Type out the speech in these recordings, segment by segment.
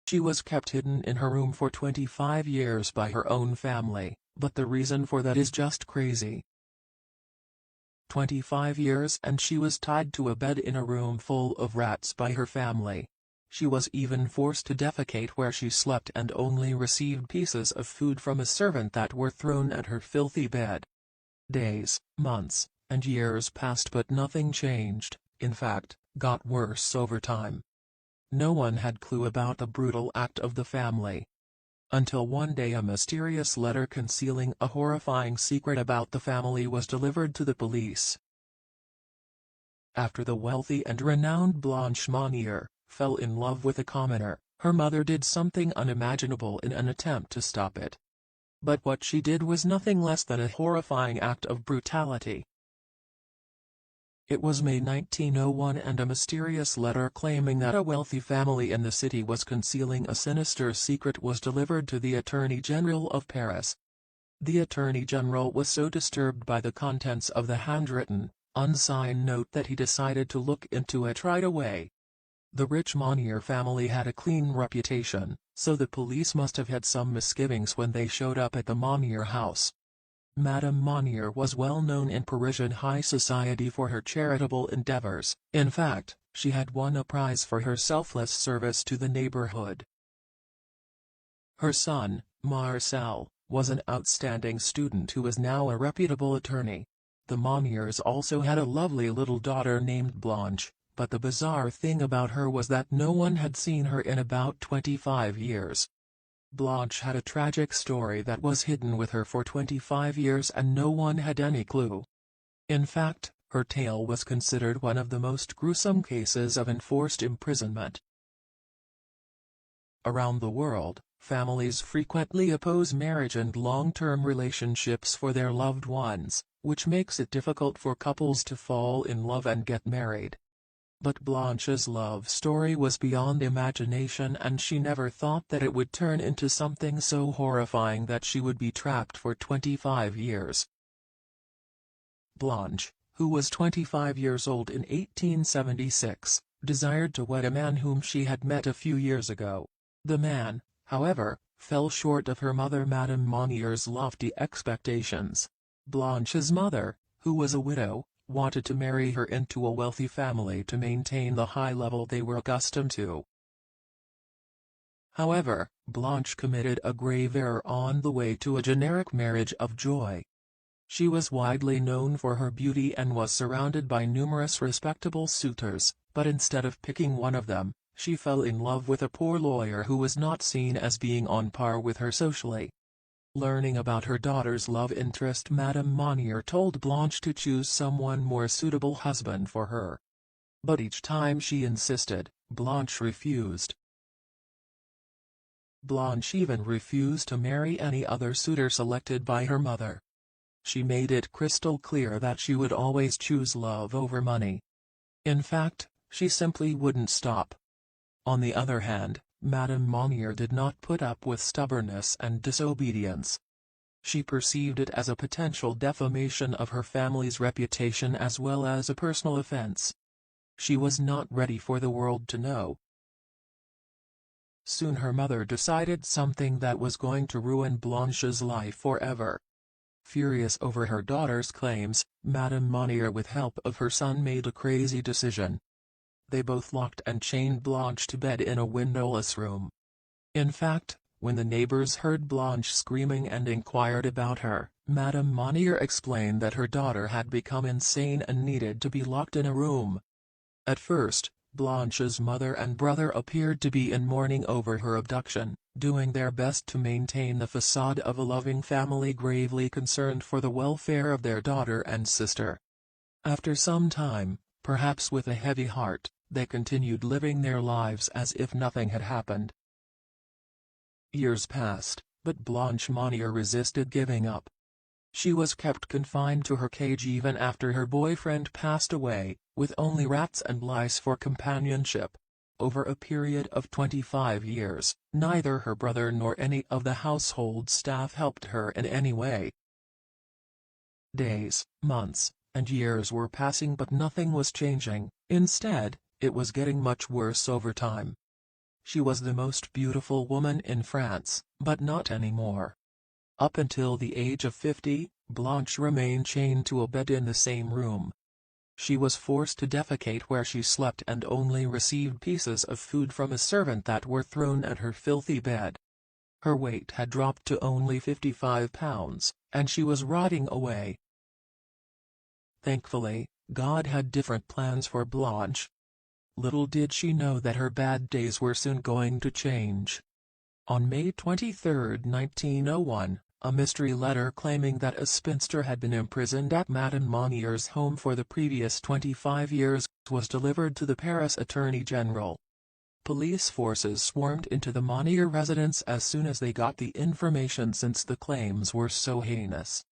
She was kept hidden in her room for 25 years by her own family, but the reason for that is just crazy. 25 years and she was tied to a bed in a room full of rats by her family. She was even forced to defecate where she slept and only received pieces of food from a servant that were thrown at her filthy bed. Days, months, and years passed but nothing changed, in fact, got worse over time. No one had clue about the brutal act of the family. Until one day a mysterious letter concealing a horrifying secret about the family was delivered to the police. After the wealthy and renowned Blanche Monnier fell in love with a commoner, her mother did something unimaginable in an attempt to stop it. But what she did was nothing less than a horrifying act of brutality. It was May 1901 and a mysterious letter claiming that a wealthy family in the city was concealing a sinister secret was delivered to the Attorney General of Paris. The Attorney General was so disturbed by the contents of the handwritten, unsigned note that he decided to look into it right away. The rich Monnier family had a clean reputation, so the police must have had some misgivings when they showed up at the Monnier house. Madame Monnier was well known in Parisian high society for her charitable endeavors. In fact, she had won a prize for her selfless service to the neighborhood. Her son, Marcel, was an outstanding student who was now a reputable attorney. The Monniers also had a lovely little daughter named Blanche, but the bizarre thing about her was that no one had seen her in about 25 years. Blanche had a tragic story that was hidden with her for 25 years and no one had any clue. In fact, her tale was considered one of the most gruesome cases of enforced imprisonment. Around the world, families frequently oppose marriage and long-term relationships for their loved ones, which makes it difficult for couples to fall in love and get married. But Blanche's love story was beyond imagination and she never thought that it would turn into something so horrifying that she would be trapped for 25 years. Blanche, who was 25 years old in 1876, desired to wed a man whom she had met a few years ago. The man, however, fell short of her mother Madame Monnier's lofty expectations. Blanche's mother, who was a widow, wanted to marry her into a wealthy family to maintain the high level they were accustomed to. However, Blanche committed a grave error on the way to a generic marriage of joy. She was widely known for her beauty and was surrounded by numerous respectable suitors, but instead of picking one of them, she fell in love with a poor lawyer who was not seen as being on par with her socially. Learning about her daughter's love interest, Madame Monnier told Blanche to choose someone more suitable husband for her. But each time she insisted, Blanche refused. Blanche even refused to marry any other suitor selected by her mother. She made it crystal clear that she would always choose love over money. In fact, she simply wouldn't stop. On the other hand, Madame Monnier did not put up with stubbornness and disobedience. She perceived it as a potential defamation of her family's reputation as well as a personal offense. She was not ready for the world to know. Soon her mother decided something that was going to ruin Blanche's life forever. Furious over her daughter's claims, Madame Monnier with help of her son made a crazy decision. They both locked and chained Blanche to bed in a windowless room. In fact, when the neighbors heard Blanche screaming and inquired about her, Madame Monnier explained that her daughter had become insane and needed to be locked in a room. At first, Blanche's mother and brother appeared to be in mourning over her abduction, doing their best to maintain the facade of a loving family gravely concerned for the welfare of their daughter and sister. After some time, perhaps with a heavy heart, they continued living their lives as if nothing had happened. Years passed, but Blanche Monnier resisted giving up. She was kept confined to her cage even after her boyfriend passed away, with only rats and lice for companionship. Over a period of 25 years, neither her brother nor any of the household staff helped her in any way. Days, months, and years were passing but nothing was changing. Instead, it was getting much worse over time. She was the most beautiful woman in France, but not anymore. Up until the age of 50, Blanche remained chained to a bed in the same room. She was forced to defecate where she slept and only received pieces of food from a servant that were thrown at her filthy bed. Her weight had dropped to only 55 pounds, and she was rotting away. Thankfully, God had different plans for Blanche. Little did she know that her bad days were soon going to change. On May 23, 1901, a mystery letter claiming that a spinster had been imprisoned at Madame Monnier's home for the previous 25 years was delivered to the Paris Attorney General. Police forces swarmed into the Monnier residence as soon as they got the information, since the claims were so heinous.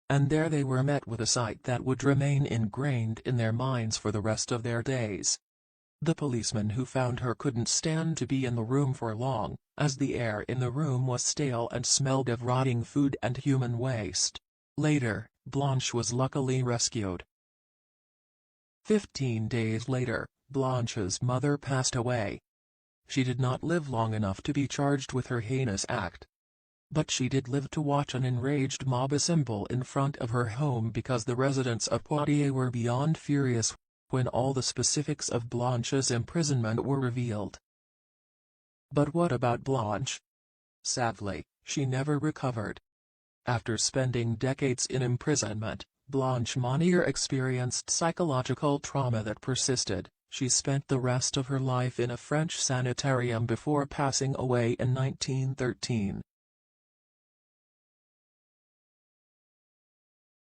And there they were met with a sight that would remain ingrained in their minds for the rest of their days. The policeman who found her couldn't stand to be in the room for long, as the air in the room was stale and smelled of rotting food and human waste. Later, Blanche was luckily rescued. 15 days later, Blanche's mother passed away. She did not live long enough to be charged with her heinous act. But she did live to watch an enraged mob assemble in front of her home because the residents of Poitiers were beyond furious when all the specifics of Blanche's imprisonment were revealed. But what about Blanche? Sadly, she never recovered. After spending decades in imprisonment, Blanche Monnier experienced psychological trauma that persisted. She spent the rest of her life in a French sanitarium before passing away in 1913.